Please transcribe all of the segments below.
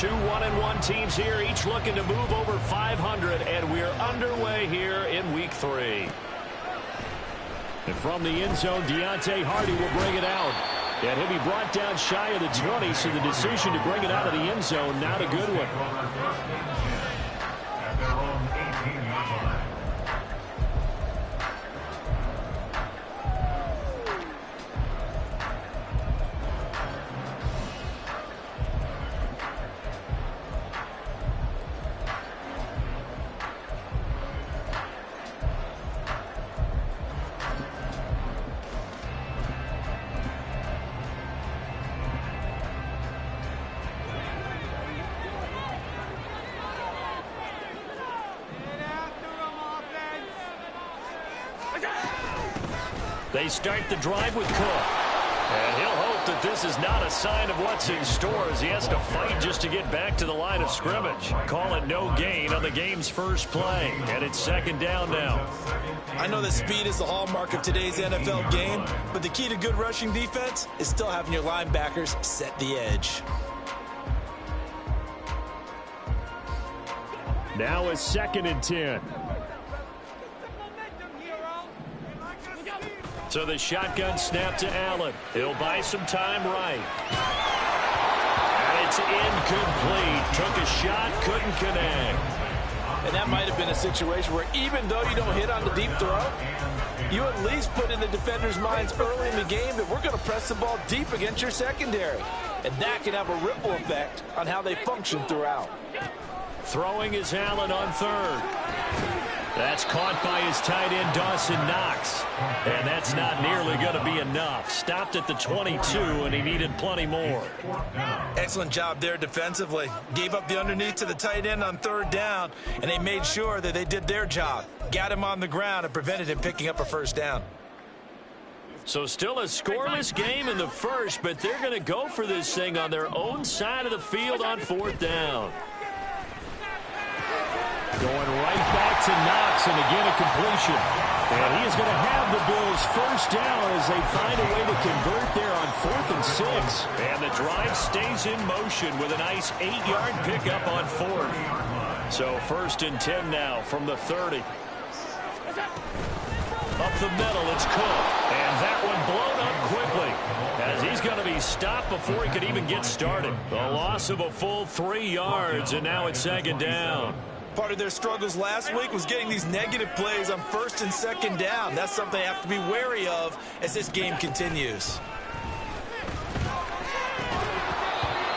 Two 1-1 teams here, each looking to move over 500, and we're underway here in Week 3. And from the end zone, Deontay Hardy will bring it out. And he'll be brought down shy of the 20, so the decision to bring it out of the end zone, not a good one. At their own 18-yard line. They start the drive with Cook. And he'll hope that this is not a sign of what's in store as he has to fight just to get back to the line of scrimmage. Call it no gain on the game's first play. And it's second down now. I know that speed is the hallmark of today's NFL game, but the key to good rushing defense is still having your linebackers set the edge. Now it's 2nd and 10. So the shotgun snap to Allen. He'll buy some time right. And it's incomplete. Took a shot, couldn't connect. And that might have been a situation where even though you don't hit on the deep throw, you at least put in the defender's minds early in the game that we're going to press the ball deep against your secondary. And that can have a ripple effect on how they function throughout. Throwing is Allen on 3rd. That's caught by his tight end, Dawson Knox. And that's not nearly going to be enough. Stopped at the 22, and he needed plenty more. Excellent job there defensively. Gave up the underneath to the tight end on 3rd down, and they made sure that they did their job. Got him on the ground and prevented him picking up a 1st down. So still a scoreless game in the first, but they're going to go for this thing on their own side of the field on 4th down. Going right back to Knox, and again a completion. And he is going to have the Bills' 1st down as they find a way to convert there on 4th and 6. And the drive stays in motion with a nice 8-yard pickup on 4th. So 1st and 10 now from the 30. Up the middle, it's Cook. And that one blown up quickly as he's going to be stopped before he could even get started. A loss of a full 3 yards, and now it's 2nd down. Part of their struggles last week was getting these negative plays on 1st and 2nd down. That's something they have to be wary of as this game continues.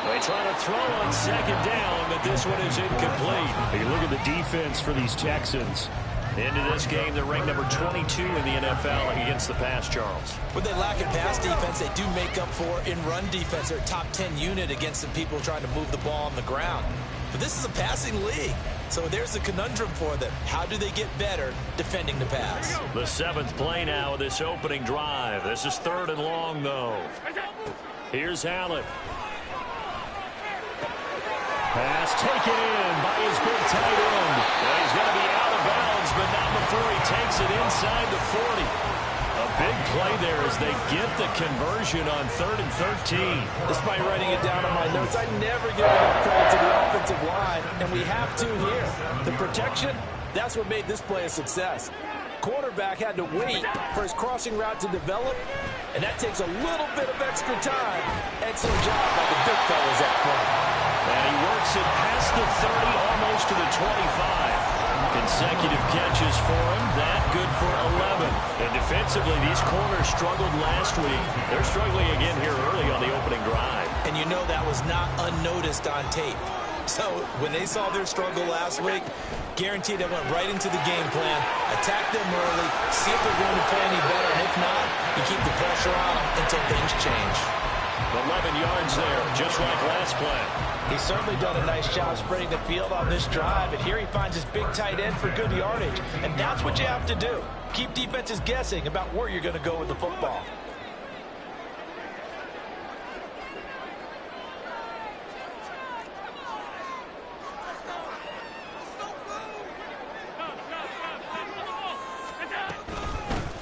They try to throw on 2nd down, but this one is incomplete. You look at the defense for these Texans. Into this game, they're ranked number 22 in the NFL against the pass, Charles. When they lack in pass defense, they do make up for in run defense. They're a top 10 unit against the people trying to move the ball on the ground. But this is a passing league. So there's a conundrum for them. How do they get better defending the pass? The 7th play now of this opening drive. This is 3rd and long, though. Here's Allen. Pass taken in by his big tight end. Well, he's going to be out of bounds, but not before he takes it inside the 40. A big play there as they get the conversion on 3rd and 13. Despite writing it down on my notes, I never give enough credit to the offensive line, and we have to here. The protection, that's what made this play a success. Quarterback had to wait for his crossing route to develop, and that takes a little bit of extra time. Excellent job by the big fellas up front. And he works it past the 30, almost to the 25. Consecutive catches for him. That good for 11. And defensively, these corners struggled last week. They're struggling again here early on the opening drive. And you know that was not unnoticed on tape. So when they saw their struggle last week, guaranteed they went right into the game plan, attack them early, see if they're going to play any better. And if not, you keep the pressure on them until things change. 11 yards there, just like last play. He's certainly done a nice job spreading the field on this drive, and here he finds his big tight end for good yardage. And that's what you have to do. Keep defenses guessing about where you're going to go with the football.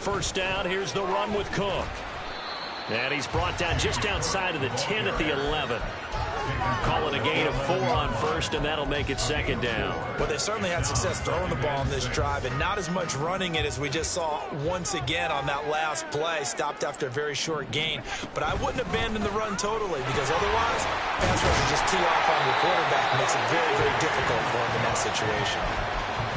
First down, here's the run with Cook. And he's brought down just outside of the 10 at the 11. Call it a gain of 4 on first, and that'll make it second down. Well, they certainly had success throwing the ball on this drive, and not as much running it as we just saw once again on that last play. Stopped after a very short gain. But I wouldn't abandon the run totally, because otherwise, pass rush will just tee off on your quarterback. Makes it very, very difficult for him in that situation.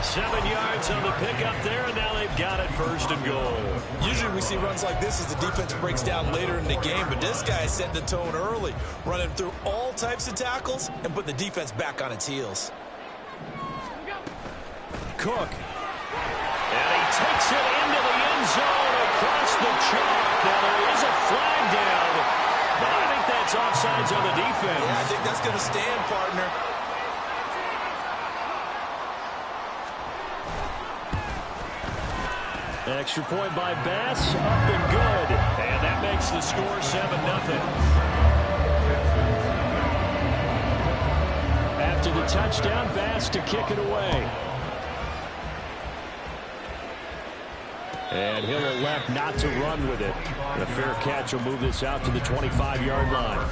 7 yards on the pickup there, and now they've got it first and goal. Usually we see runs like this as the defense breaks down later in the game, but this guy is setting the tone early, running through all types of tackles and putting the defense back on its heels. Cook. And he takes it into the end zone across the chalk. Now there is a flag down, but I think that's offsides on the defense. Yeah, I think that's going to stand, partner. Extra point by Bass, up and good. And that makes the score 7-0. After the touchdown, Bass to kick it away. And he'll elect not to run with it. The fair catch will move this out to the 25-yard line.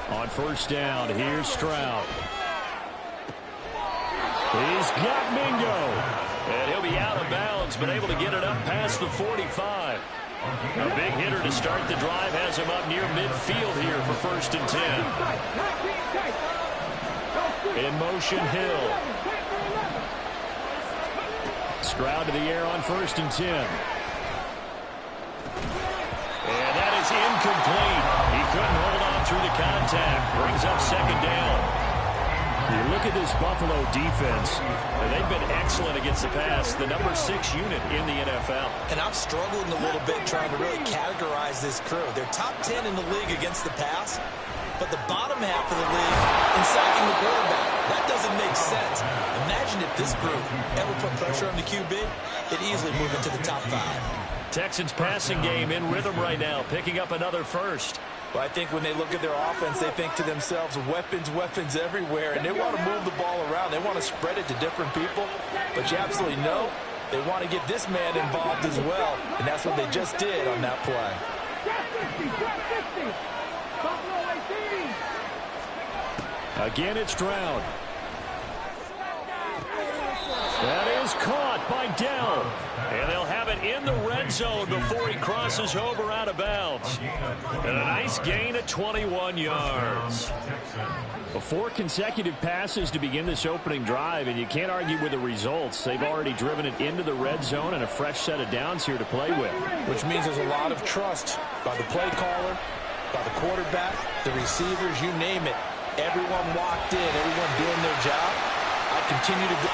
On first down, here's Stroud. He's got Mingo. And he'll be out of bounds, but able to get it up past the 45. A big hitter to start the drive has him up near midfield here for first and 10. In motion, Hill. Stroud to the air on first and 10. And that is incomplete. He couldn't hold on through the contact. Brings up second down. You look at this Buffalo defense. They've been excellent against the pass. The number 6 unit in the NFL. And I'm struggling a little bit trying to really categorize this crew. They're top 10 in the league against the pass, but the bottom half of the league in sacking the quarterback. That doesn't make sense. Imagine if this group ever put pressure on the QB, it'd easily move into the top 5. Texans passing game in rhythm right now, picking up another first. Well, I think when they look at their offense, they think to themselves, weapons, weapons everywhere, and they want to move the ball around. They want to spread it to different people, but you absolutely know they want to get this man involved as well, and that's what they just did on that play. Again, it's Stroud. That is caught by Dell. And they'll have it in the red zone before he crosses over out of bounds. And a nice gain of 21 yards. 4 consecutive passes to begin this opening drive, and you can't argue with the results. They've already driven it into the red zone and a fresh set of downs here to play with. Which means there's a lot of trust by the play caller, by the quarterback, the receivers, you name it. Everyone locked in, everyone doing their job. I continue to go.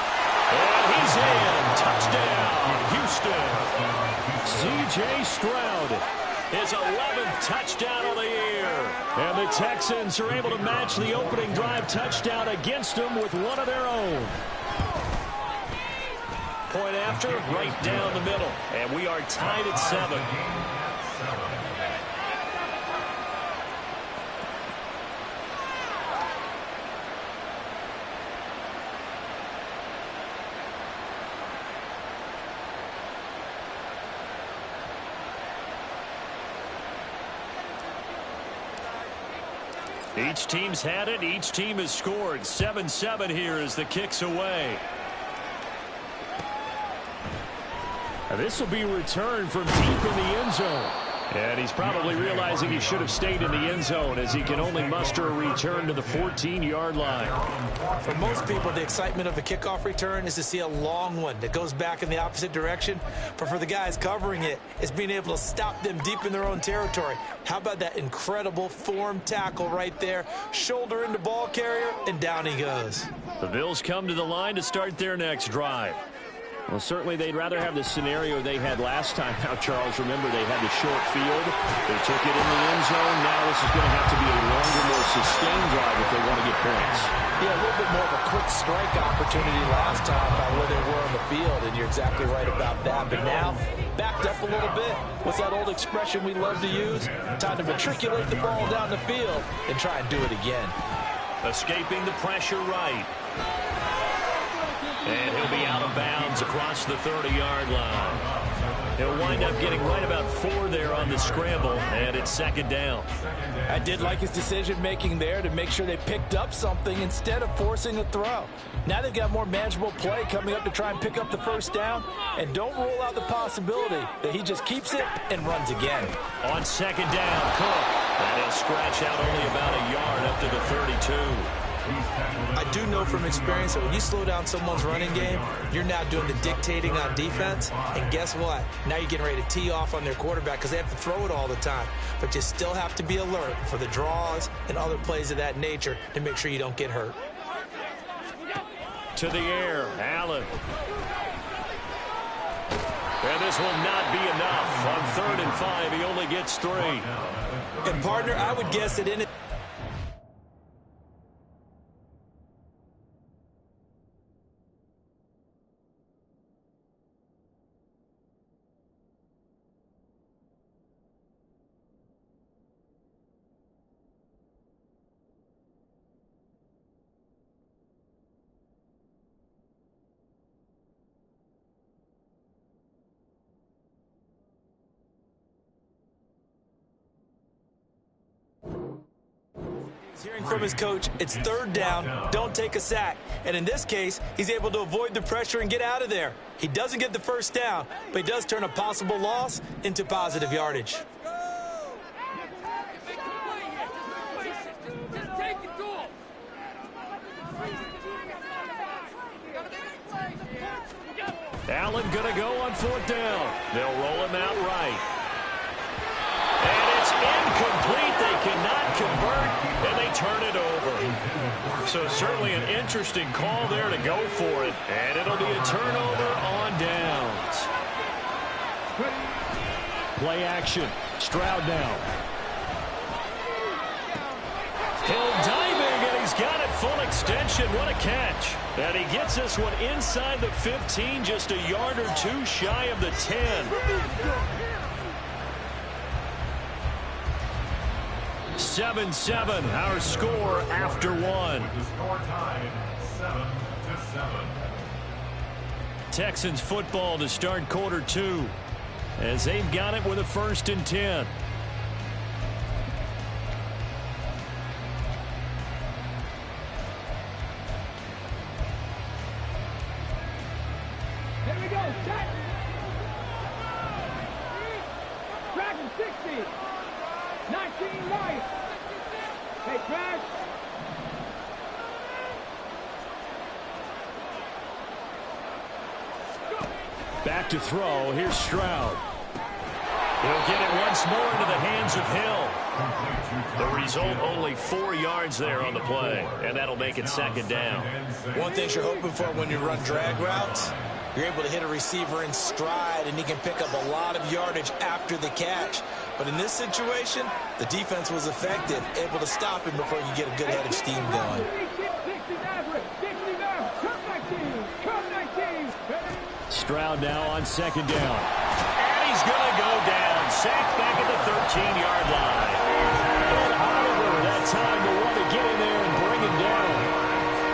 And he's in. Touchdown, Houston. C.J. Stroud, his 11th touchdown of the year. And the Texans are able to match the opening drive touchdown against them with one of their own. Point after, right down the middle. And we are tied at 7. Each team's had it. Each team has scored. 7-7 here as the kick's away. And this will be returned from deep in the end zone. And he's probably realizing he should have stayed in the end zone as he can only muster a return to the 14-yard line. For most people, the excitement of a kickoff return is to see a long one that goes back in the opposite direction. But for the guys covering it, it's being able to stop them deep in their own territory. How about that incredible form tackle right there? Shoulder into ball carrier, and down he goes. The Bills come to the line to start their next drive. Well, certainly they'd rather have the scenario they had last time out, Charles. Remember, they had the short field. They took it in the end zone. Now this is going to have to be a longer, more sustained drive if they want to get points. Yeah, a little bit more of a quick strike opportunity last time by where they were on the field, and you're exactly right about that. But now, backed up a little bit. What's that old expression we love to use? Time to matriculate the ball down the field and try and do it again. Escaping the pressure right. And he'll be out of bounds across the 30-yard line. He'll wind up getting right about 4 there on the scramble, and it's second down. I did like his decision-making there to make sure they picked up something instead of forcing a throw. Now they've got more manageable play coming up to try and pick up the first down, and don't rule out the possibility that he just keeps it and runs again. On second down, Cook. And he'll scratch out only about a yard up to the 32. I do know from experience that when you slow down someone's running game, you're now doing the dictating on defense. And guess what? Now you're getting ready to tee off on their quarterback because they have to throw it all the time. But you still have to be alert for the draws and other plays of that nature to make sure you don't get hurt. To the air, Allen. And this will not be enough. On 3rd and 5, he only gets 3. And, partner, I would guess that in it. Hearing from his coach, it's 3rd down, don't take a sack. And in this case, he's able to avoid the pressure and get out of there. He doesn't get the first down, but he does turn a possible loss into positive yardage. Allen gonna go on 4th down. They'll roll him out right. And it's incomplete. They cannot convert, and they turn it over. So certainly an interesting call there to go for it. And it'll be a turnover on downs. Play action. Stroud now. Hill diving, and he's got it full extension. What a catch. And he gets this one inside the 15, just a yard or 2 shy of the 10. 7-7, our score after 1. The score tied 7-7. Texans football to start quarter 2 as they've got it with a 1st and 10. Here we go, set. Dragon 60. 19 right. Hey, Crash. Back to throw. Here's Stroud. He'll get it once more into the hands of Hill. The result, only 4 yards there on the play, and that'll make it 2nd down. One thing you're hoping for when you run drag routes, you're able to hit a receiver in stride, and he can pick up a lot of yardage after the catch. But in this situation, the defense was effective, able to stop him before you get a good head of steam going. Stroud now on 2nd down. And he's going to go down. Sacked back at the 13-yard line. And Oliver, that time to want to get in there and bring him down.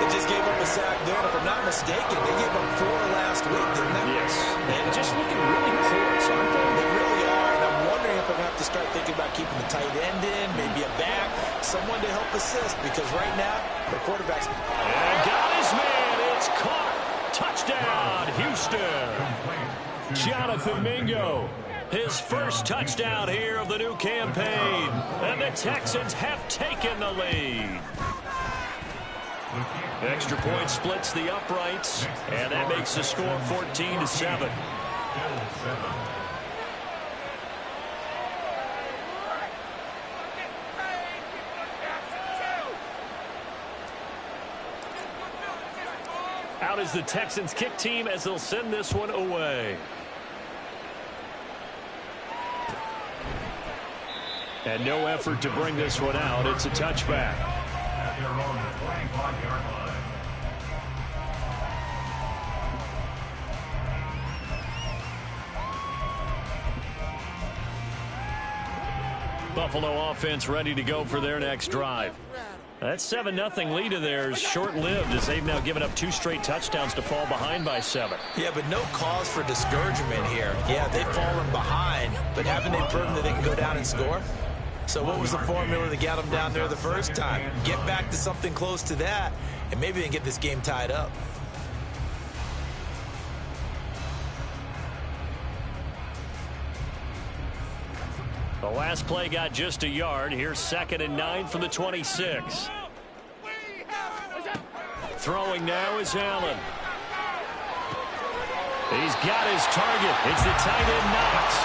They just gave up a sack there, and if I'm not mistaken, they gave up 4 last week, didn't they? Yes. And just looking really close, aren't they? They really are, and I'm wondering if I'm going to have to start thinking about keeping the tight end in, maybe a back, someone to help assist, because right now, the quarterback's... And got his man. It's caught. Touchdown, Houston. Jonathan Mingo, his first touchdown here of the new campaign. And the Texans have taken the lead. Extra point splits the uprights, and that makes the score 14-7. Out is the Texans kick team as they'll send this one away. And no effort to bring this one out. It's a touchback. At their own 25-yard line. Buffalo offense ready to go for their next drive. That 7-0 lead of theirs short-lived as they've now given up 2 straight touchdowns to fall behind by 7. Yeah, but no cause for discouragement here. Yeah, they've fallen behind, but haven't they proven that they can go down and score? So what was the formula that got them down there the first time? Get back to something close to that, and maybe they can get this game tied up. The last play got just a yard. Here's 2nd and 9 from the 26. Throwing now is Allen. He's got his target. It's the tight end Knox.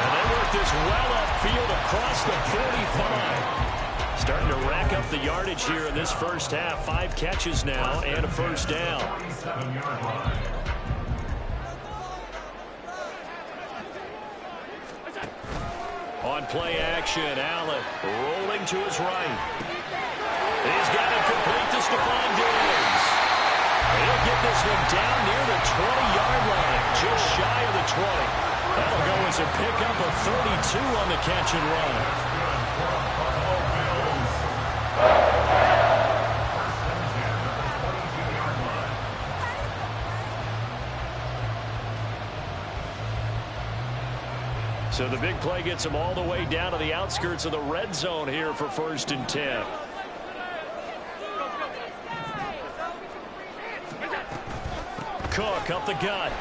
And they work this well upfield across the 45. Starting to rack up the yardage here in this first half. 5 catches now and a first down. 27-yard line. On play action, Allen rolling to his right. He's got it complete to Stephon Diggs. He'll get this one down near the 20-yard line, just shy of the 20. That'll go as a pickup of 32 on the catch and run. So the big play gets him all the way down to the outskirts of the red zone here for 1st and 10. Cook up the gut.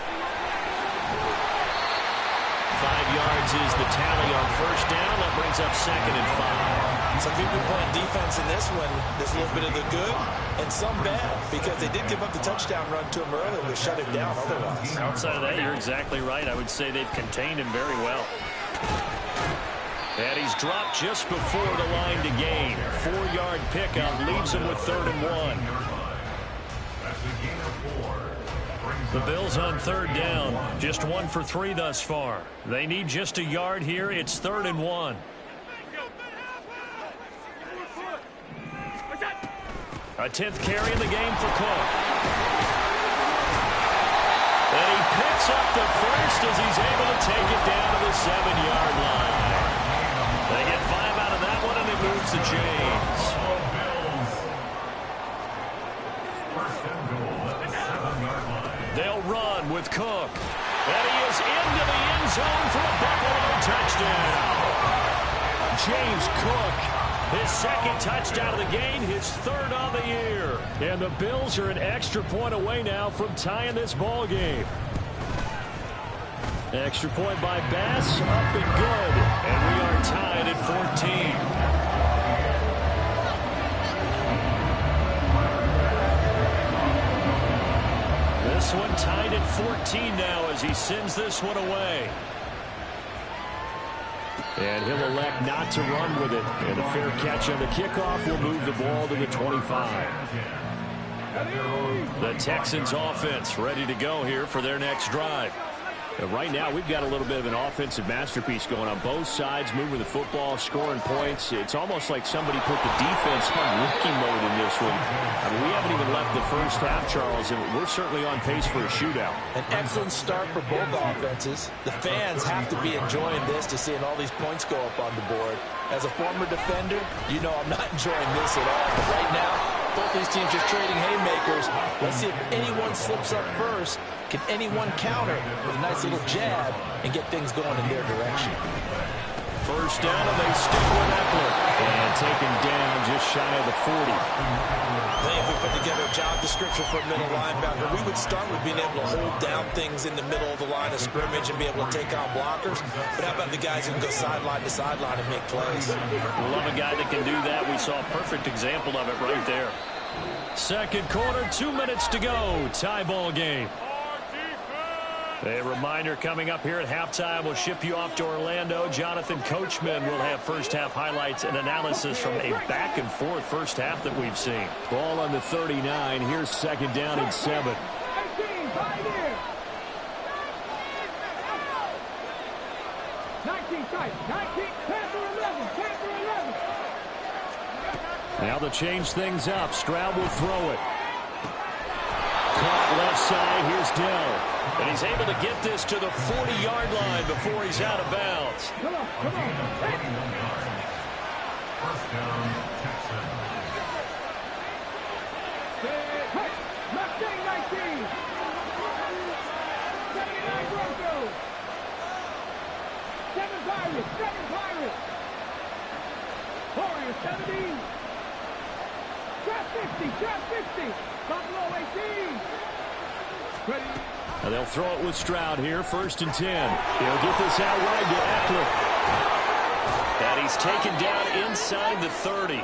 5 yards is the tally on first down. That brings up 2nd and 5. Some people playing defense in this one. There's a little bit of the good and some bad because they did give up the touchdown run to him earlier to shut him down otherwise. Outside of that, you're exactly right. I would say they've contained him very well. And he's dropped just before the line to gain. 4-yard pickup leaves him with 3rd and 1. That's a gain of 4. The Bills on 3rd down. Just 1 for 3 thus far. They need just a yard here. It's 3rd and 1. A 10th carry in the game for Cook. And he picks up the first as he's able to take it down to the 7-yard line. They get 5 out of that one, and it moves the chains. First and goal at the 7-yard line. They'll run with Cook. And he is into the end zone for a Buffalo touchdown. James Cook, his 2nd touchdown of the game, his 3rd on the year. And the Bills are an extra point away now from tying this ball game. Extra point by Bass, up and good. And we are tied at 14. This one tied at 14 now as he sends this one away. And he'll elect not to run with it. And a fair catch on the kickoff will move the ball to the 25. The Texans offense ready to go here for their next drive. Right now, we've got a little bit of an offensive masterpiece going on both sides, moving the football, scoring points. It's almost like somebody put the defense on rookie mode in this one. I mean, we haven't even left the first half, Charles, and we're certainly on pace for a shootout. An excellent start for both offenses. The fans have to be enjoying this to seeing all these points go up on the board. As a former defender, you know I'm not enjoying this at all. But right now, both these teams are trading haymakers. Let's see if anyone slips up first. Can anyone counter with a nice little jab and get things going in their direction? First down, and they stick with Eckler. And taken down just shy of the 40. I think if we put together a job description for a middle linebacker, we would start with being able to hold down things in the middle of the line of scrimmage and be able to take on blockers. But how about the guys who can go sideline to sideline and make plays? We love a guy that can do that. We saw a perfect example of it right there. Second quarter, 2 minutes to go. Tie ball game. A reminder coming up here at halftime. We'll ship you off to Orlando. Jonathan Coachman will have first half highlights and analysis from a back and forth first half that we've seen. Ball on the 39. Here's 2nd down and 7. 19 tight. 19, pass or 11, pass. Now they'll change things up. Stroud will throw it. Caught left side. Here's Dell. And he's able to get this to the 40-yard line before he's out of bounds. Come on, come on. Hey. First down, Texans. Hey, Mustang 19. 79 Broncos. 7 Pirates, 7 Pirates. Warriors 70. Trap 50, trap 50. Buffalo 18. Ready. Now they'll throw it with Stroud here. 1st and 10. He'll get this out wide to Eckler. And he's taken down inside the 30.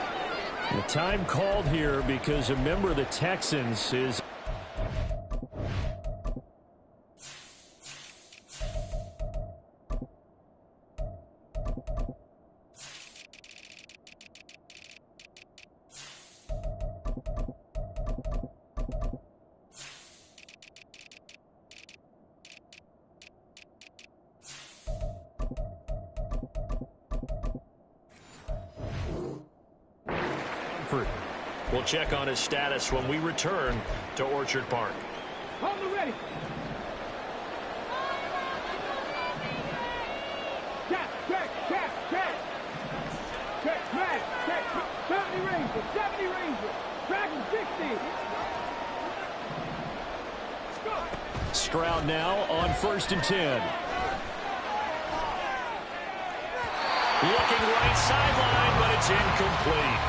The time called here because a member of the Texans is... We'll check on his status when we return to Orchard Park. Hold it ready. Check, check, check, check. Check, smash, check. 70 Rangers, 70 Rangers. Dragon 60. Go. Stroud now on 1st and 10. Looking right sideline, but it's incomplete.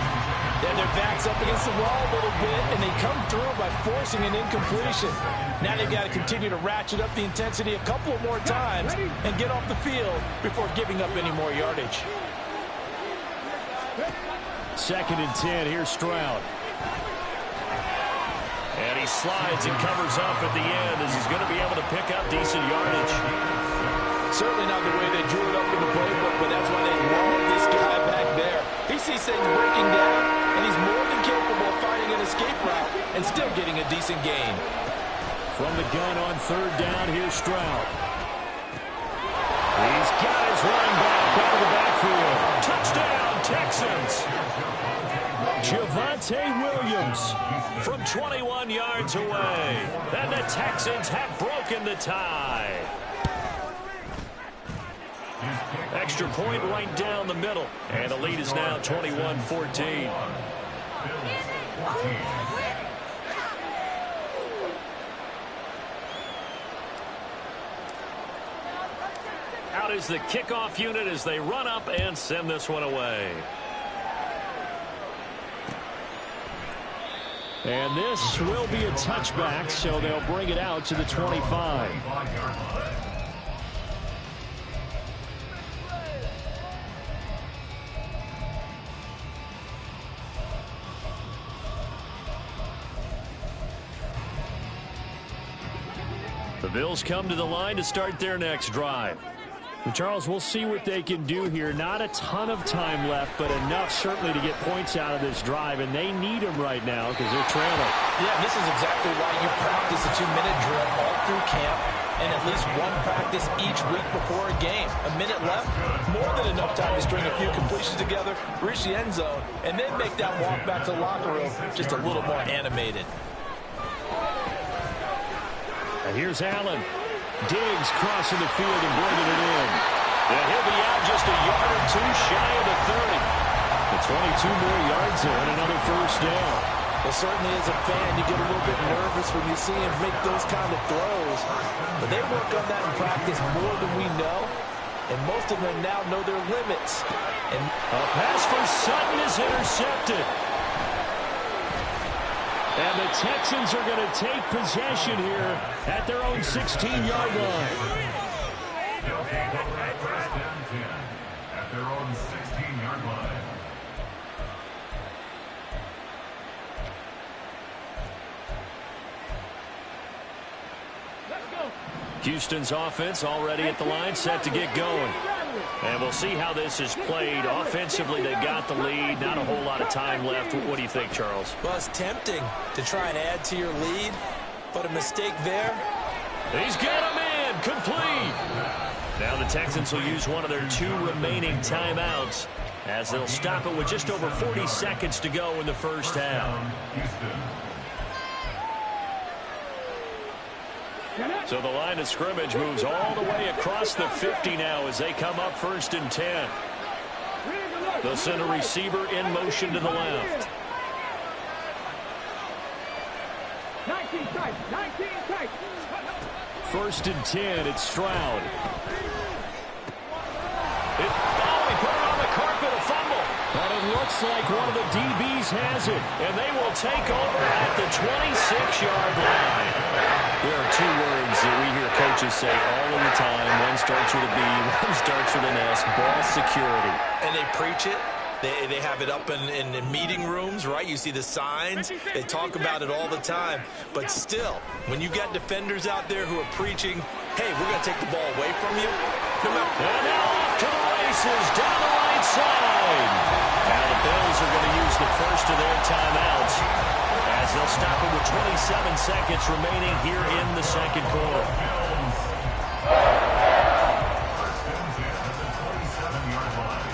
Then their back's up against the wall a little bit, and they come through by forcing an incompletion. Now they've got to continue to ratchet up the intensity a couple more times and get off the field before giving up any more yardage. 2nd and 10. Here's Stroud. And he slides and covers up at the end as he's going to be able to pick up decent yardage. Certainly not the way they drew it up in the playbook, but that's why they love this guy back there. He sees things breaking down, and he's more than capable of finding an escape route and still getting a decent gain. From the gun on 3rd down, here's Stroud. He's got his running back out of the backfield. Touchdown, Texans! Javonte Williams from 21 yards away. And the Texans have broken the tie. Extra point right down the middle. And the lead is now 21-14. Out is the kickoff unit as they run up and send this one away. And this will be a touchback, so they'll bring it out to the 25. The Bills come to the line to start their next drive. And Charles, we'll see what they can do here. Not a ton of time left, but enough certainly to get points out of this drive, and they need them right now because they're trailing. Yeah, this is exactly why you practice a 2-minute drill all through camp and at least one practice each week before a game. A minute left, more than enough time to string a few completions together, reach the end zone, and then make that walk back to the locker room just a little more animated. And here's Allen. Diggs crossing the field and bringing it in. And he'll be out just a yard or two shy of the 30. The 22 more yards there and another 1st down. Well, certainly as a fan, you get a little bit nervous when you see him make those kind of throws. But they work on that in practice more than we know. And most of them now know their limits. And a pass for Sutton is intercepted. And the Texans are going to take possession here at their own 16-yard line. They'll take over at 1st and 10 at their own 16-yard line. Let's go. Houston's offense already at the line, set to get going. And we'll see how this is played. Offensively, they got the lead. Not a whole lot of time left. What do you think, Charles? well, it's tempting to try and add to your lead, but a mistake there. He's got him in. Complete. Now the Texans will use one of their 2 remaining timeouts as they'll stop it with just over 40 seconds to go in the first half. So the line of scrimmage moves all the way across the 50 now as they come up 1st and 10. They'll send a receiver in motion to the left. 19 tight, 19 tight. 1st and 10, it's Stroud. He put it on the carpet, a fumble. But it looks like one of the DBs has it, and they will take over at the 26-yard line. There are two words that we hear coaches say all of the time. One starts with a B, one starts with an S, ball security. And they preach it. They have it up in meeting rooms, right? You see the signs. They talk about it all the time. But still, when you got defenders out there who are preaching, hey, we're going to take the ball away from you. No matter. And now off to the races down the right side. Now the Bills are going to use the first of their timeouts as they'll stop it with 27 seconds remaining here in the second quarter.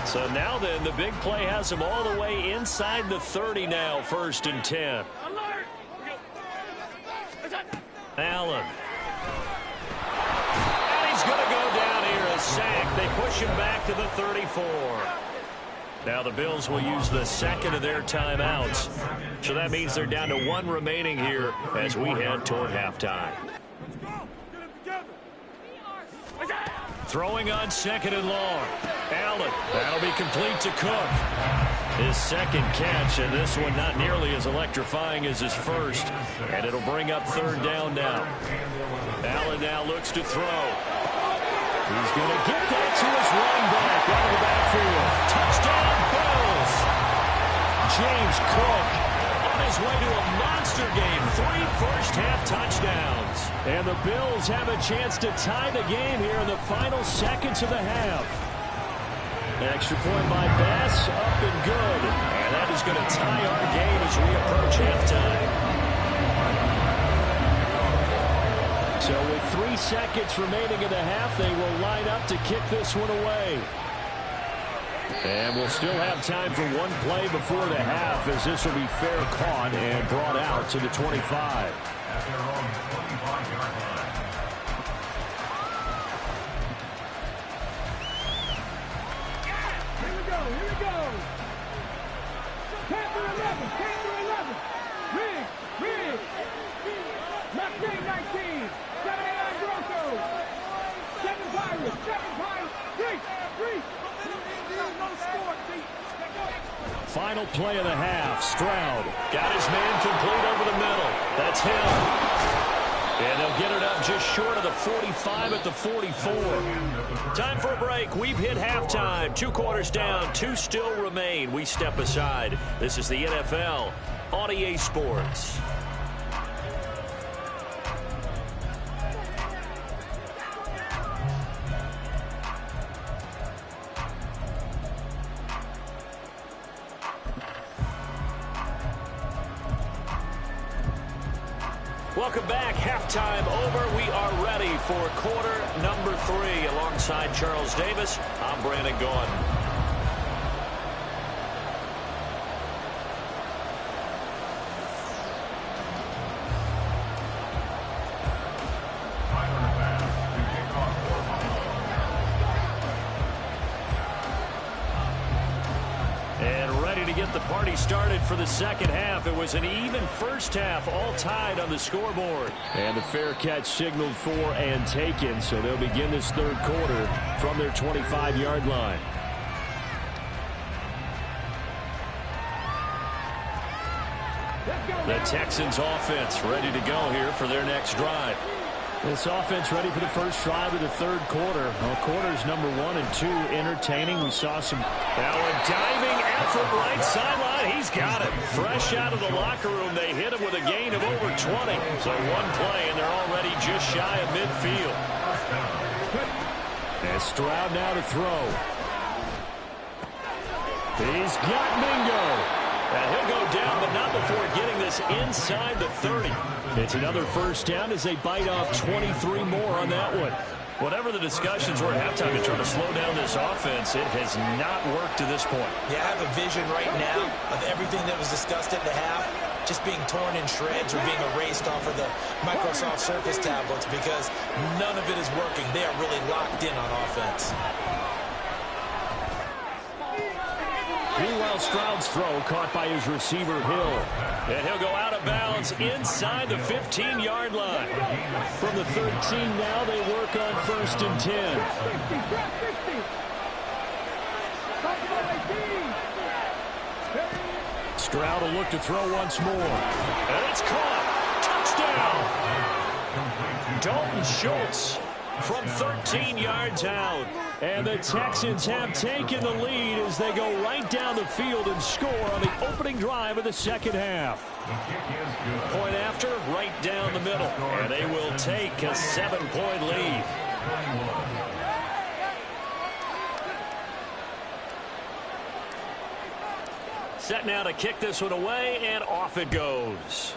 So now then, the big play has him all the way inside the 30 now, 1st and 10. Allen. And he's going to go down here, a sack. They push him back to the 34. Now the Bills will use the second of their timeouts. So that means they're down to one remaining here as we head toward halftime. Throwing on 2nd and long. Allen. That'll be complete to Cook. His second catch, and this one not nearly as electrifying as his first. And it'll bring up 3rd down now. Allen now looks to throw. He's going to get that to his running back out of the backfield. Touchdown, Bills. James Cook on his way to a monster game. 3 first-half touchdowns. And the Bills have a chance to tie the game here in the final seconds of the half. Extra point by Bass, up and good. And that is going to tie our game as we approach halftime. So with 3 seconds remaining in the half, they will line up to kick this one away. And we'll still have time for one play before the half, as this will be fair caught and brought out to the 25. At their own 25-yard line. Here we go, here we go. 10 to 11, 10 to 11. Rig. Mafia 19, 79 Broncos. 7 Pirates, 3. Final play of the half. Stroud got his man complete over the middle. That's him. And they'll get it up just short of the 45 at the 44. Time for a break. We've hit halftime. 2 quarters down. 2 still remain. We step aside. This is the NFL on EA Sports. Welcome back. Halftime over. We are ready for quarter number 3. Alongside Charles Davis, I'm Brandon Gordon. Get the party started for the second half. It was an even first half, all tied on the scoreboard. And the fair catch signaled for and taken, so they'll begin this third quarter from their 25-yard line. The Texans offense ready to go here for their next drive. This offense ready for the first drive of the third quarter. Well, quarters number 1 and 2 entertaining. We saw some now a diving effort right sideline. He's got it. Fresh out of the locker room, they hit him with a gain of over 20. So one play, and they're already just shy of midfield. And Stroud now to throw. He's got Mingo. And he'll go down, but not before getting this inside the 30. It's another first down as they bite off 23 more on that one. Whatever the discussions were at halftime to try to slow down this offense, it has not worked to this point. Yeah, I have a vision right now of everything that was discussed at the half just being torn in shreds or being erased off of the Microsoft Surface tablets because none of it is working. They are really locked in on offense. Meanwhile, Stroud's throw caught by his receiver, Hill. And he'll go out of bounds inside the 15-yard line. From the 13 now, they work on 1st and 10. Stroud will look to throw once more. And it's caught. Touchdown. Dalton Schultz from 13 yards out. And the Texans have taken the lead as they go right down the field and score on the opening drive of the second half. Point after, right down the middle. And they will take a 7-point lead. Set now to kick this one away, and off it goes.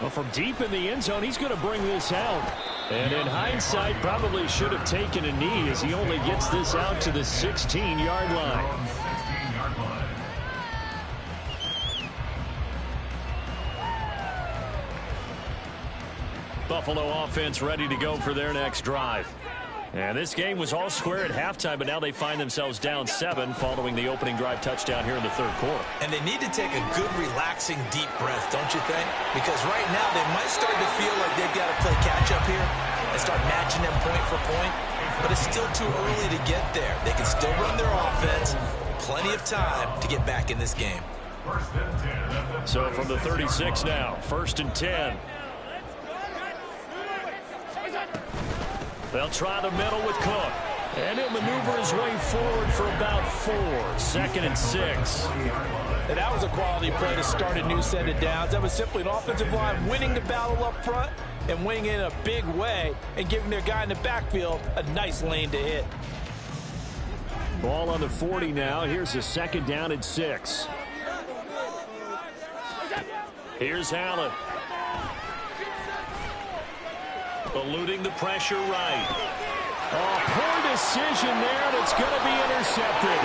Well, from deep in the end zone, he's going to bring this out. And in hindsight, probably should have taken a knee as he only gets this out to the 16-yard line. Buffalo offense ready to go for their next drive. And this game was all square at halftime, but now they find themselves down 7 following the opening drive touchdown here in the third quarter. And they need to take a good, relaxing, deep breath, don't you think? Because right now they might start to feel like they've got to play catch-up here and start matching them point for point. But it's still too early to get there. They can still run their offense. Plenty of time to get back in this game. So from the 36 now, 1st and 10. They'll try the middle with Cook. And he'll maneuver his way forward for about 4. 2nd and 6. And that was a quality play to start a new set of downs. That was simply an offensive line winning the battle up front and winning in a big way and giving their guy in the backfield a nice lane to hit. Ball on the 40 now. Here's a 2nd down and 6. Here's Allen. Eluding the pressure right. Oh, poor decision there, and it's going to be intercepted.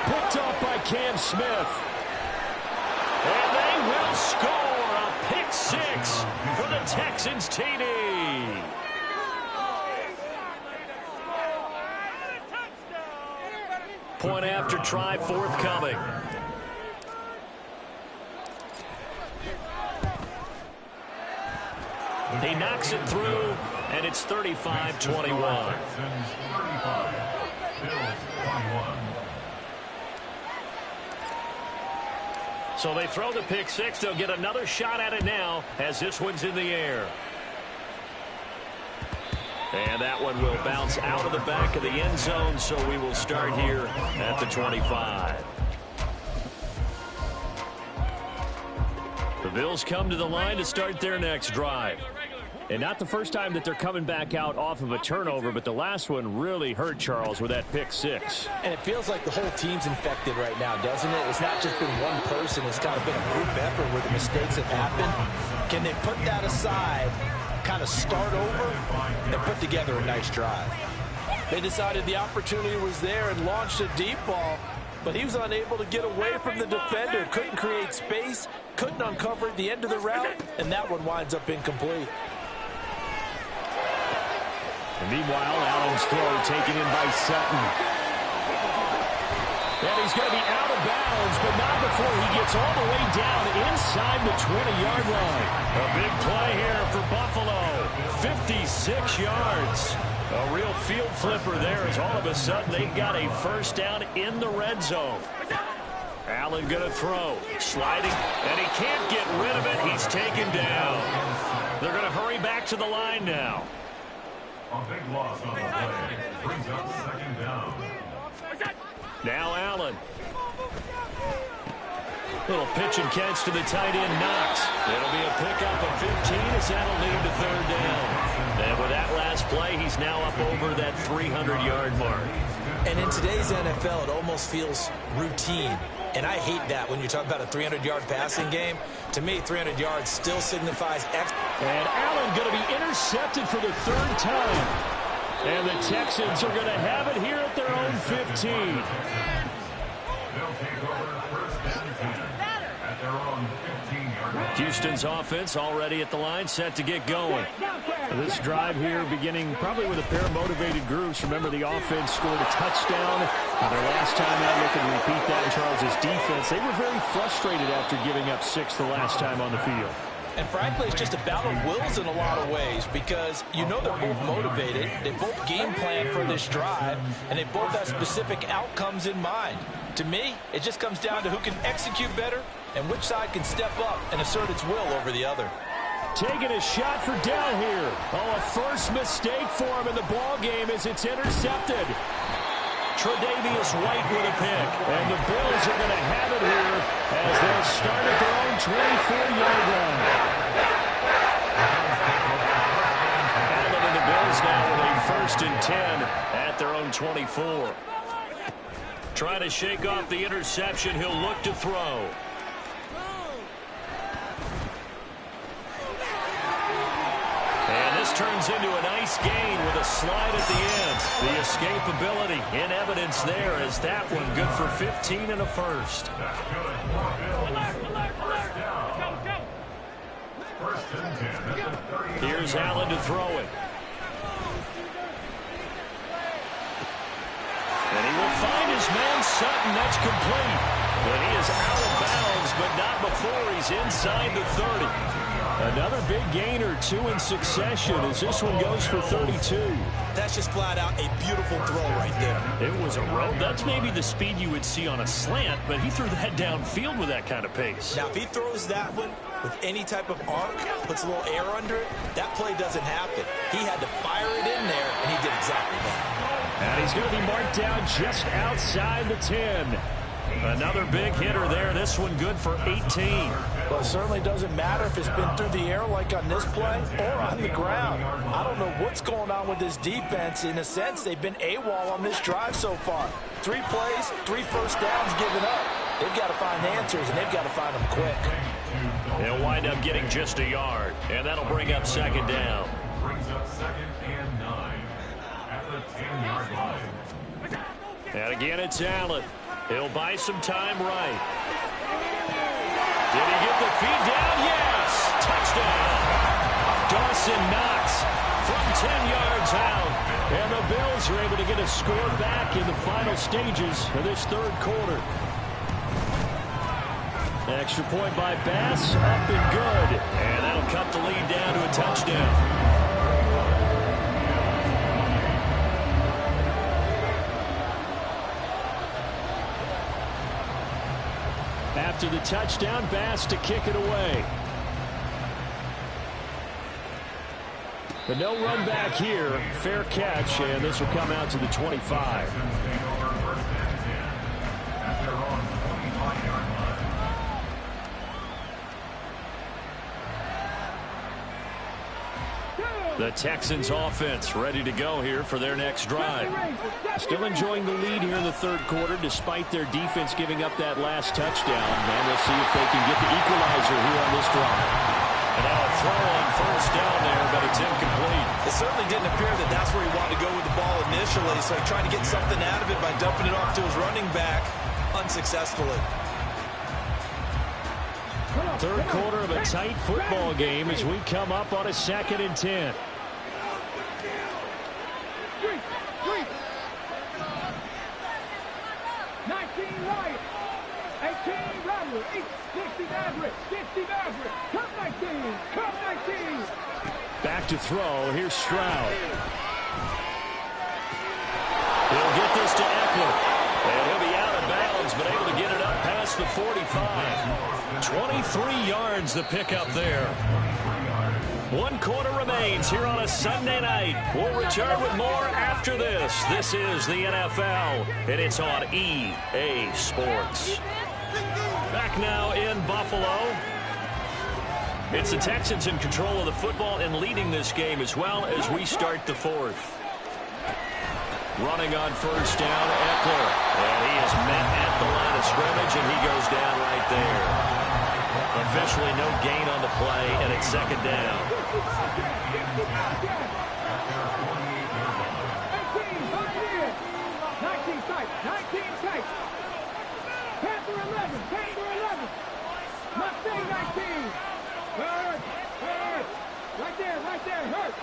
Picked off by Cam Smith. And they will score a pick 6 for the Texans TD. Point after try forthcoming. He knocks it through, and it's 35-21. So they throw the pick 6. They'll get another shot at it now as this one's in the air. And that one will bounce out of the back of the end zone, so we will start here at the 25. The Bills come to the line to start their next drive. And not the first time that they're coming back out off of a turnover, but the last one really hurt Charles with that pick 6. And it feels like the whole team's infected right now, doesn't it? It's not just been one person. It's kind of been a group effort where the mistakes have happened. Can they put that aside, kind of start over, and put together a nice drive? They decided the opportunity was there and launched a deep ball, but he was unable to get away from the defender, couldn't create space, couldn't uncover the end of the route, and that one winds up incomplete. And meanwhile, Allen's throw taken in by Sutton. And he's going to be out of bounds, but not before he gets all the way down inside the 20-yard line. A big play here for Buffalo. 56 yards. A real field flipper there as all of a sudden they've got a first down in the red zone. Allen going to throw. Sliding, and he can't get rid of it. He's taken down. They're going to hurry back to the line now. A big loss on the play. Brings up 2nd down. Now Allen. Little pitch and catch to the tight end, Knox. It'll be a pickup of 15 as that'll lead to 3rd down. And with that last play, he's now up over that 300-yard mark. And in today's NFL, it almost feels routine. And I hate that when you talk about a 300-yard passing game. To me, 300 yards still signifies X. And Allen going to be intercepted for the third time. And the Texans are going to have it here at their own 15. They'll take over first and 10 at their own 15-yard line. Houston's offense already at the line, set to get going. This drive here beginning probably with a pair of motivated groups. Remember, the offense scored a touchdown. Their last time out, looking to repeat that in Charles' defense. They were very frustrated after giving up 6 the last time on the field. And frankly, it's just a battle of wills in a lot of ways because you know they're both motivated. They both game plan for this drive, and they both have specific outcomes in mind. To me, it just comes down to who can execute better and which side can step up and assert its will over the other. Taking a shot for Dell here. Oh, a first mistake for him in the ball game as it's intercepted. Tre'Davious White with a pick. And the Bills are going to have it here as they'll start at their own 24-yard line. Allen and the Bills now with a first and 10 at their own 24. Trying to shake off the interception. He'll look to throw. And this turns into a nice gain with a slide at the end. The escapability in evidence there as that one good for 15 and a first. That's good for Bills. First and 10 at the 30. Here's Allen to throw it. And he will find his man Sutton. That's complete. But he is out of bounds, but not before he's inside the 30. Another big gain or 2 in succession as this one goes for 32. That's just flat out a beautiful throw right there. It was a rope. That's maybe the speed you would see on a slant, but he threw that downfield with that kind of pace. Now, if he throws that one with any type of arc, puts a little air under it, that play doesn't happen. He had to fire it in there, and he did exactly that. And he's going to be marked down just outside the 10. Another big hitter there. This one good for 18. Well, it certainly doesn't matter if it's been through the air like on this play or on the ground. I don't know what's going on with this defense. In a sense, they've been AWOL on this drive so far. 3 plays, 3 first downs given up. They've got to find answers, and they've got to find them quick. They'll wind up getting just a yard, and that'll bring up second down. Brings up second and 9 at the 10-yard line. And again, it's Allen. He'll buy some time right. Did he get the feed down? Yes! Touchdown! Dawson Knox from 10 yards out. And the Bills are able to get a score back in the final stages of this third quarter. Extra point by Bass, up and good. And that'll cut the lead down to a touchdown. After the touchdown, Bass to kick it away. But no run back here. Fair catch, and this will come out to the 25. The Texans offense ready to go here for their next drive. Still enjoying the lead here in the third quarter despite their defense giving up that last touchdown. And we'll see if they can get the equalizer here on this drive. And now a throw on first down there, but it's incomplete. It certainly didn't appear that that's where he wanted to go with the ball initially, so he tried to get something out of it by dumping it off to his running back unsuccessfully. Third quarter of a tight football game as we come up on a 2nd and 10. 19 Wyatt, 18 Roderick, 60 Maverick, 60 Maverick, come 19, come 19. Back to throw, here's Stroud. He'll get this to Eckler. And he'll be out of bounds, but able to get it up past the 45. 23 yards the pickup there. 1 quarter remains here on a Sunday night. We'll return with more after this. This is the NFL, and it's on EA Sports. Back now in Buffalo. It's the Texans in control of the football and leading this game as well as we start the fourth. Running on first down, Eckler. And he is met at the line of scrimmage, and he goes down right there. Officially no gain on the play, and it's second down. 19 tight. Panther 11. Mustang 19. Hurt. Right there, hurt.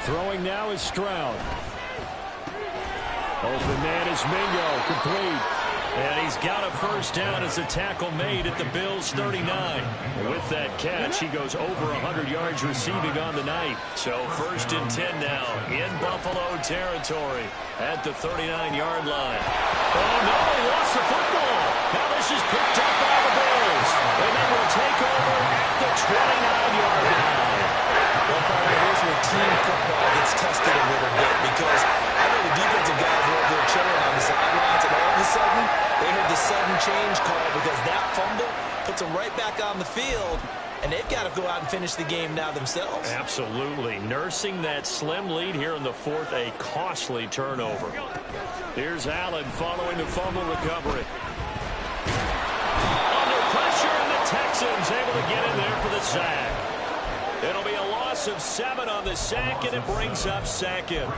Throwing now is Stroud. Open man is Mingo, complete. And he's got a first down as a tackle made at the Bills' 39. With that catch, he goes over 100 yards receiving on the night. So first and 10 now in Buffalo territory at the 39-yard line. Oh, no, lost the football. Now this is picked up by the Bills. And they will take over at the 29-yard line. Well, partner, here's where team football gets tested a little bit because I know the defensive guys were over there chilling on the sidelines, and all of a sudden, they heard the sudden change call because that fumble puts them right back on the field, and they've got to go out and finish the game now themselves. Absolutely. Nursing that slim lead here in the fourth, a costly turnover. Here's Allen following the fumble recovery. Under pressure, and the Texans able to get in there for the sack. It'll be a loss of 7 on the sack, and it brings up second.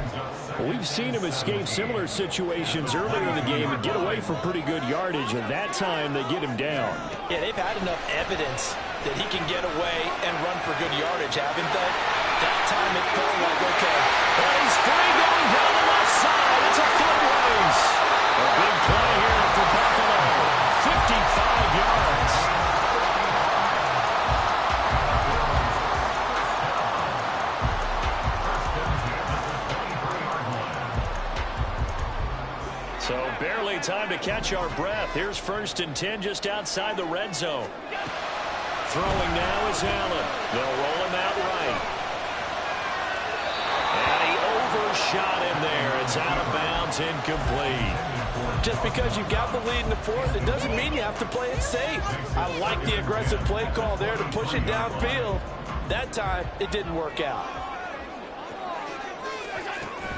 We've seen him escape similar situations earlier in the game and get away for pretty good yardage, and that time they get him down. Yeah, they've had enough evidence that he can get away and run for good yardage, haven't they? That time it felt like, okay. And he's free going down the left side. It's a foot race. A big play here for Buffalo. 55 yards. So barely time to catch our breath. Here's first and 10 just outside the red zone. Throwing now is Allen. They'll roll him out right. And he overshot him there. It's out of bounds, incomplete. Just because you've got the lead in the fourth, it doesn't mean you have to play it safe. I like the aggressive play call there to push it downfield. That time, it didn't work out.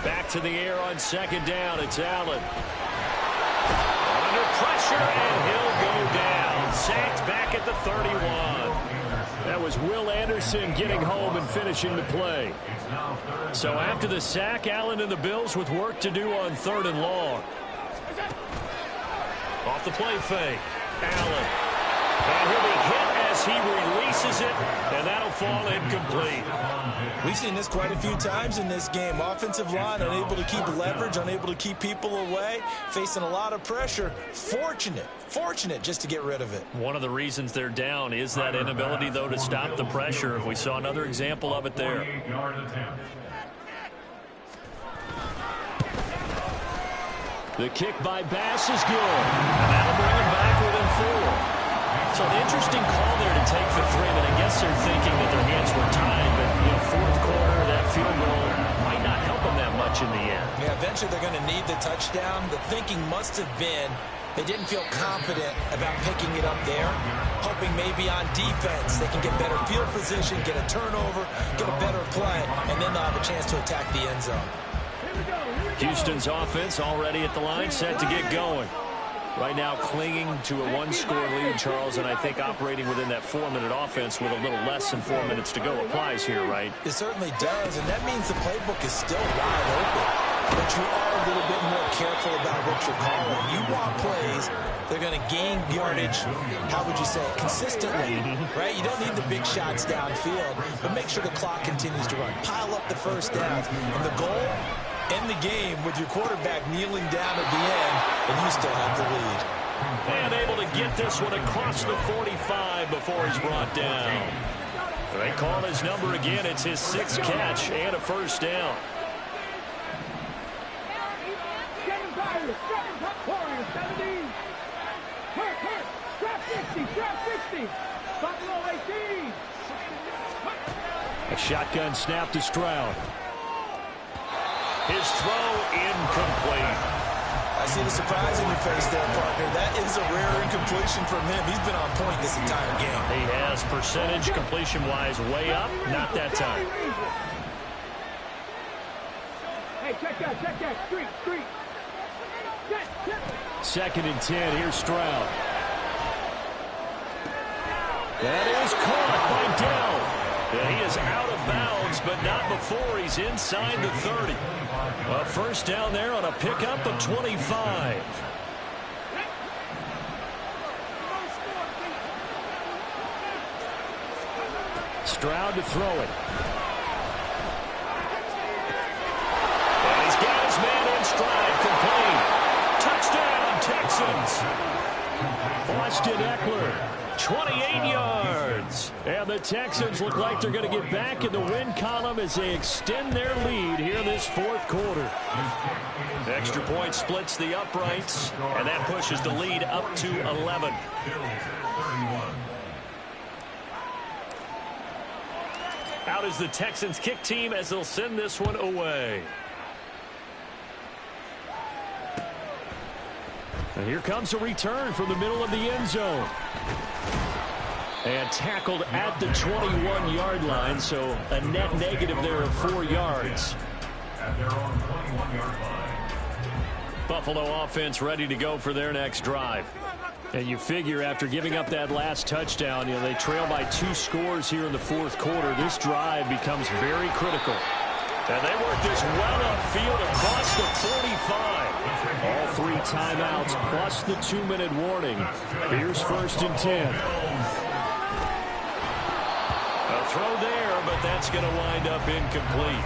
Back to the air on second down. It's Allen. Under pressure, and he'll go down. Sacked back at the 31. That was Will Anderson getting home and finishing the play. So after the sack, Allen and the Bills with work to do on 3rd and long. Off the play fake. Allen. And he'll be hit as he releases it, and that'll fall incomplete. We've seen this quite a few times in this game. Offensive line unable to keep leverage, unable to keep people away, facing a lot of pressure. Fortunate just to get rid of it. One of the reasons they're down is that inability, though, to stop the pressure. We saw another example of it there. The kick by Bass is good, and that'll bring him back within 4. So an interesting call there to take for 3, but I guess they're thinking that their hands were tied, but, you know, fourth quarter, that field goal might not help them that much in the end. Yeah, eventually they're going to need the touchdown. The thinking must have been they didn't feel confident about picking it up there, hoping maybe on defense they can get better field position, get a turnover, get a better play, and then they'll have a chance to attack the end zone. Houston's offense already at the line, set to get going. Right now clinging to a 1-score lead, Charles, and I think operating within that 4-minute offense with a little less than 4 minutes to go applies here, right? It certainly does, and that means the playbook is still wide open. But you are a little bit more careful about what you're calling. You want plays, they're going to gain yardage, how would you say, consistently, right? You don't need the big shots downfield, but make sure the clock continues to run. Pile up the first downs, and the goal, end the game with your quarterback kneeling down at the end, and you still have the lead. And able to get this one across the 45 before he's brought down. They call his number again. It's his 6th catch and a first down. 7 Tigers, 7 top Warriors, 17. Hurt, trap 60. Buffalo 18. A shotgun snap to Stroud. His throw incomplete. I see the surprise in your face there, partner. That is a rare incompletion from him. He's been on point this entire game. He has percentage completion-wise way up. Not that time. Hey, check that. Street. Second and 10. Here's Stroud. That is caught by Dell. He is out of bounds, but not before he's inside the 30. A first down there on a pickup of 25. Stroud to throw it. And he's got his man in stride, complete. Touchdown, Texans. Austin Eckler, 28 yards. And the Texans look like they're going to get back in the win column as they extend their lead here in this fourth quarter. Extra point splits the uprights, and that pushes the lead up to 11. Out is the Texans kick team as they'll send this one away. And here comes a return from the middle of the end zone. And tackled at the 21-yard line, so a net negative there of 4 yards. At their own 21-yard line. Buffalo offense ready to go for their next drive. And you figure after giving up that last touchdown, they trail by 2 scores here in the fourth quarter. This drive becomes very critical. And they work this well upfield across the 45. All 3 timeouts plus the 2-minute warning. Here's first and 10. A throw there, but that's going to wind up incomplete.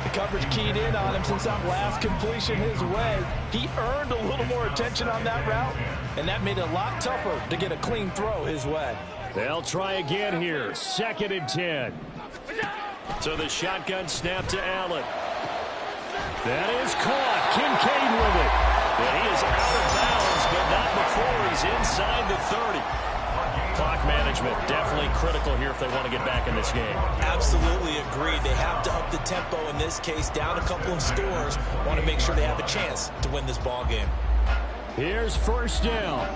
The coverage keyed in on him since that last completion his way. He earned a little more attention on that route, and that made it a lot tougher to get a clean throw his way. They'll try again here. Second and 10. So the shotgun snap to Allen. That is caught. Kincaid with it. And he is out of bounds, but not before he's inside the 30. Clock management definitely critical here if they want to get back in this game. Absolutely agreed. They have to up the tempo in this case, down a couple of scores. Want to make sure they have a chance to win this ball game. Here's first down.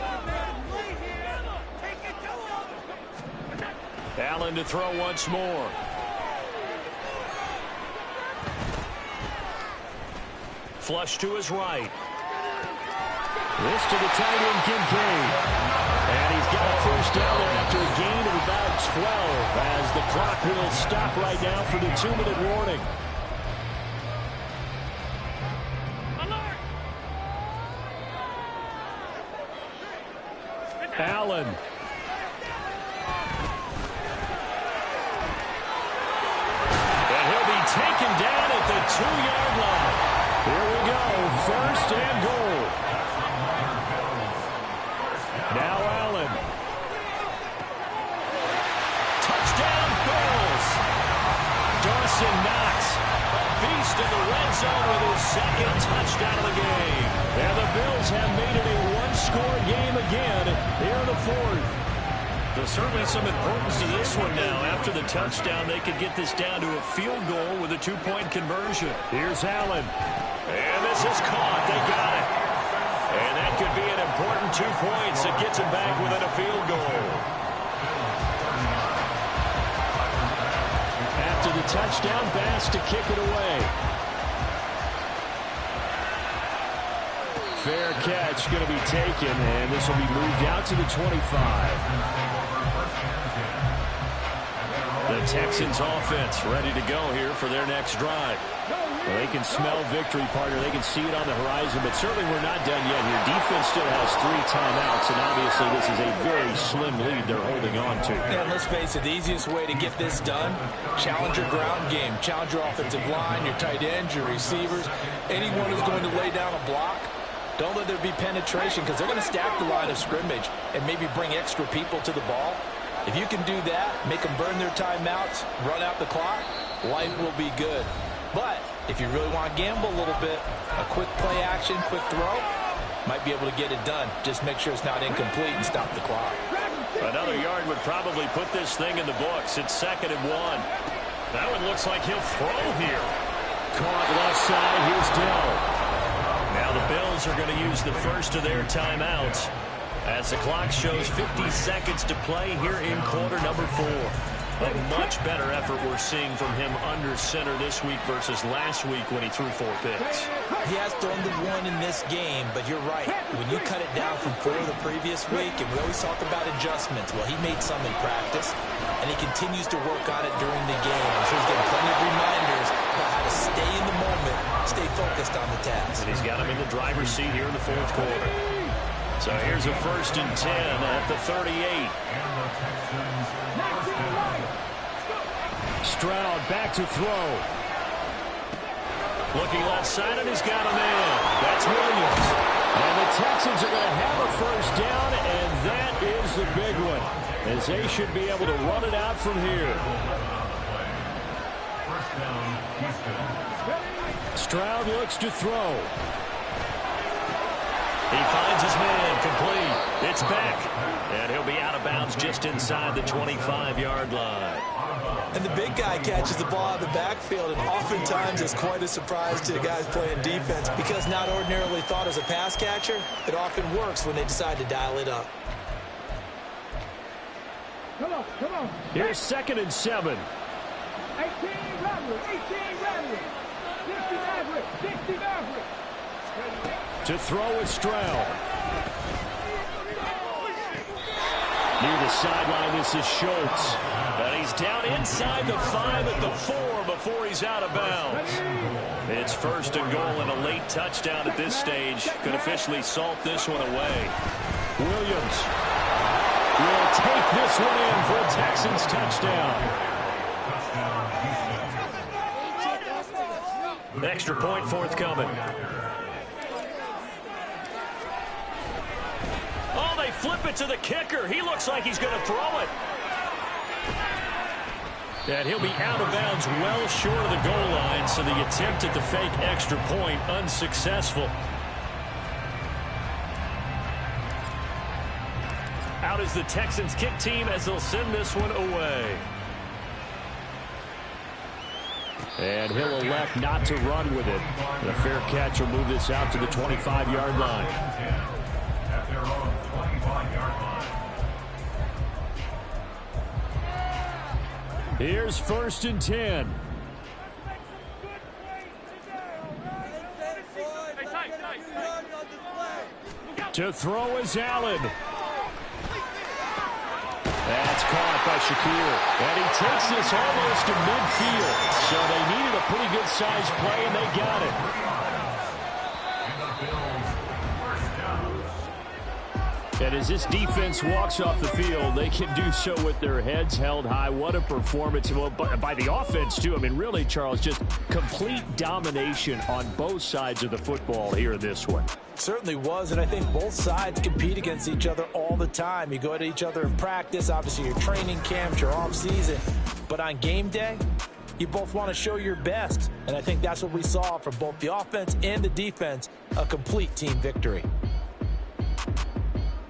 Allen to throw once more. Flush to his right. This to the tight end, Kincaid. And he's got a first down there after a gain of about 12 as the clock will stop right now for the 2-minute warning. Allen. And he'll be taken down at the 2-yard line. Here we go, first and goal. Now Allen. Touchdown, Bills. Dawson Knox, a beast in the red zone with his second touchdown of the game. And the Bills have made it a one-score game again here in the fourth. There's certainly some importance to this one now. After the touchdown, they could get this down to a field goal with a 2-point conversion. Here's Allen. And this is caught. They got it. And that could be an important 2 points that gets them back within a field goal. After the touchdown, Bass to kick it away. Fair catch going to be taken, and this will be moved out to the 25. The Texans offense ready to go here for their next drive. Well, they can smell victory, partner. They can see it on the horizon, but certainly we're not done yet here. Defense still has 3 timeouts, and obviously this is a very slim lead they're holding on to. And let's face it, the easiest way to get this done, challenge your ground game. Challenge your offensive line, your tight ends, your receivers. Anyone who's going to lay down a block, don't let there be penetration because they're going to stack the line of scrimmage and maybe bring extra people to the ball. If you can do that, make them burn their timeouts, run out the clock, life will be good. But if you really want to gamble a little bit, a quick play action, quick throw, might be able to get it done. Just make sure it's not incomplete and stop the clock. Another yard would probably put this thing in the books. It's 2nd and 1. That one looks like he'll throw here. Caught left side. Here's Dell. Now the Bills are going to use the first of their timeouts as the clock shows 50 seconds to play here in quarter number 4. A much better effort we're seeing from him under center this week versus last week when he threw 4 picks. He has thrown the 1 in this game, but you're right. When you cut it down from 4 the previous week, and we always talk about adjustments, well, he made some in practice, and he continues to work on it during the game. I'm sure he's getting plenty of reminders about how to stay in the moment, stay focused on the task. And he's got him in the driver's seat here in the 4th quarter. So here's a 1st and 10 at the 38. Stroud back to throw. Looking left side, and he's got a man. That's Williams. And the Texans are going to have a 1st down, and that is the big one, as they should be able to run it out from here. Stroud looks to throw. He finds his man, complete. It's back, and he'll be out of bounds just inside the 25-yard line. And the big guy catches the ball out of the backfield, and oftentimes it's quite a surprise to the guys playing defense because not ordinarily thought as a pass catcher, it often works when they decide to dial it up. Come on. Here's 2nd and 7. 18 Maverick. 60 Maverick. To throw is Stroud. Near the sideline, this is Schultz. And he's down inside the 5 at the 4 before he's out of bounds. It's 1st and goal, and a late touchdown at this stage could officially salt this one away. Williams will take this one in for a Texans touchdown. Extra point forthcoming. Oh, they flip it to the kicker. He looks like he's going to throw it. And he'll be out of bounds well short of the goal line, so the attempt at the fake extra point unsuccessful. Out is the Texans kick team as they'll send this one away. And he'll elect not to run with it. And a fair catch will move this out to the 25-yard line. At their own 25-yard line. Here's 1st and 10. To throw is Allen. That's caught by Shakir. And he takes this almost to midfield. So they needed a pretty good-sized play, and they got it. And as this defense walks off the field, they can do so with their heads held high. What a performance by the offense, too. I mean, really, Charles, just complete domination on both sides of the football here in this one. Certainly was, and I think both sides compete against each other all the time. You go at each other in practice, obviously your training camps, your off-season. But on game day, you both want to show your best. And I think that's what we saw from both the offense and the defense, a complete team victory.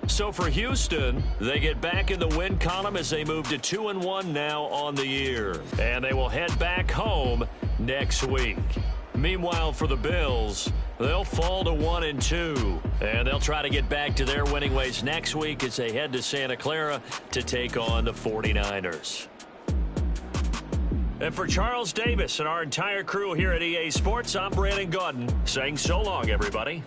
So for Houston, they get back in the win column as they move to 2-1 now on the year. And they will head back home next week. Meanwhile, for the Bills, they'll fall to 1-2. And they'll try to get back to their winning ways next week as they head to Santa Clara to take on the 49ers. And for Charles Davis and our entire crew here at EA Sports, I'm Brandon Gaudin saying so long, everybody.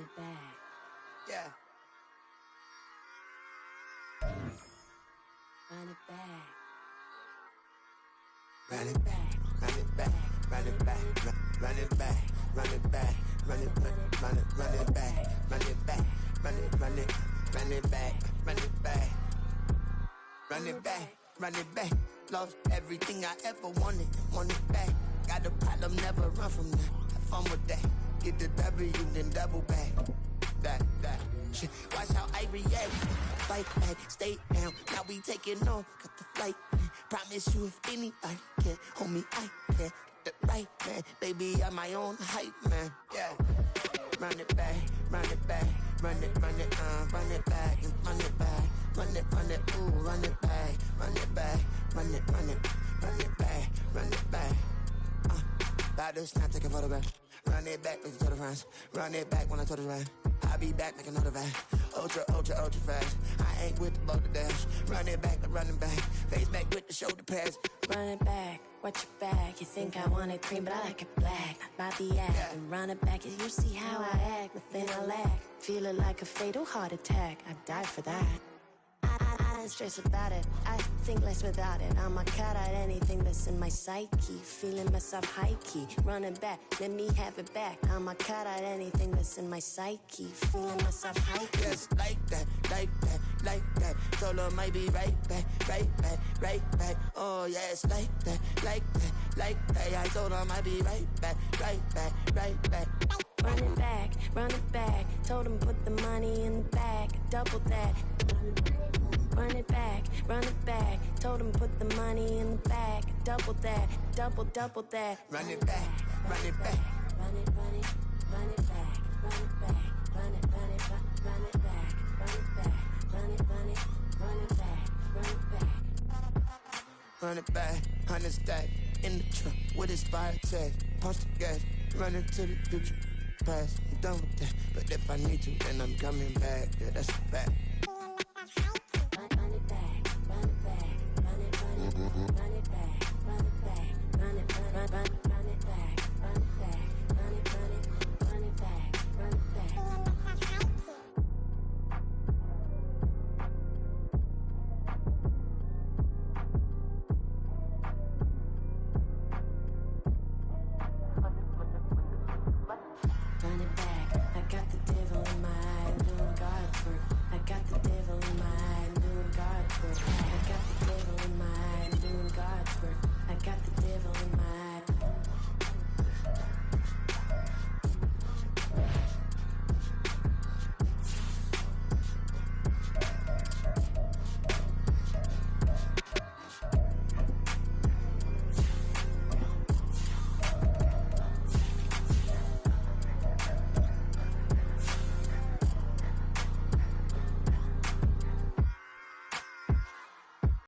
it back. Yeah. Run it back. Run it back, run it back, run it back, run it back, run it back, run it back, run it back, run it back, run it back, run it back, run it back, run it back. Lost everything I ever wanted it back. Got a problem, never run from that. Have fun with that. Get the W, then double back. That shit. Watch how I react. Fight back, stay down. Now we taking off. Got the flight. Promise you if anybody can, homie, I can. Get the right man, baby, I'm my own hype man. Yeah. Run it back, run it back, run it back, and run it back, run it, ooh, run it back, run it back, run it back, run it back. About to snap, take a photograph. Run it back, make it to the friends. Run it back when I told it right. I'll be back, make another back. Ultra fast. I ain't with the boulder dash. Run it back, face back with the shoulder pads. Run it back, watch your back. You think I want it cream, but I like it black. About the act, Yeah. and run it back. You see how I act, nothing I lack. Feel it like a fatal heart attack. I'd die for that. I don't stress about it. I think less without it. I'ma cut out anything that's in my psyche. Feeling myself high key. Run it back, let me have it back. I'ma cut out anything that's in my psyche. Feeling myself high key. Yes, like that. Told her might be right back. Oh, yes, like that. I told her might be right back. Run it back. Told him put the money in the bag. Double that. Run it back. Told him put the money in the bag. Double that. Double that. Run it back. Run it back. Run it back. Run it back. Run it back. Run it back. Run it back. Run it back. Run it back, 100 stack in the trunk with expired tag. Punch the gas, running to the future. Past, I'm done with that. But if I need to, then I'm coming back. Yeah, that's a fact. Run it back. Run it back. Run it back. Run it back. Run it back. Run it back.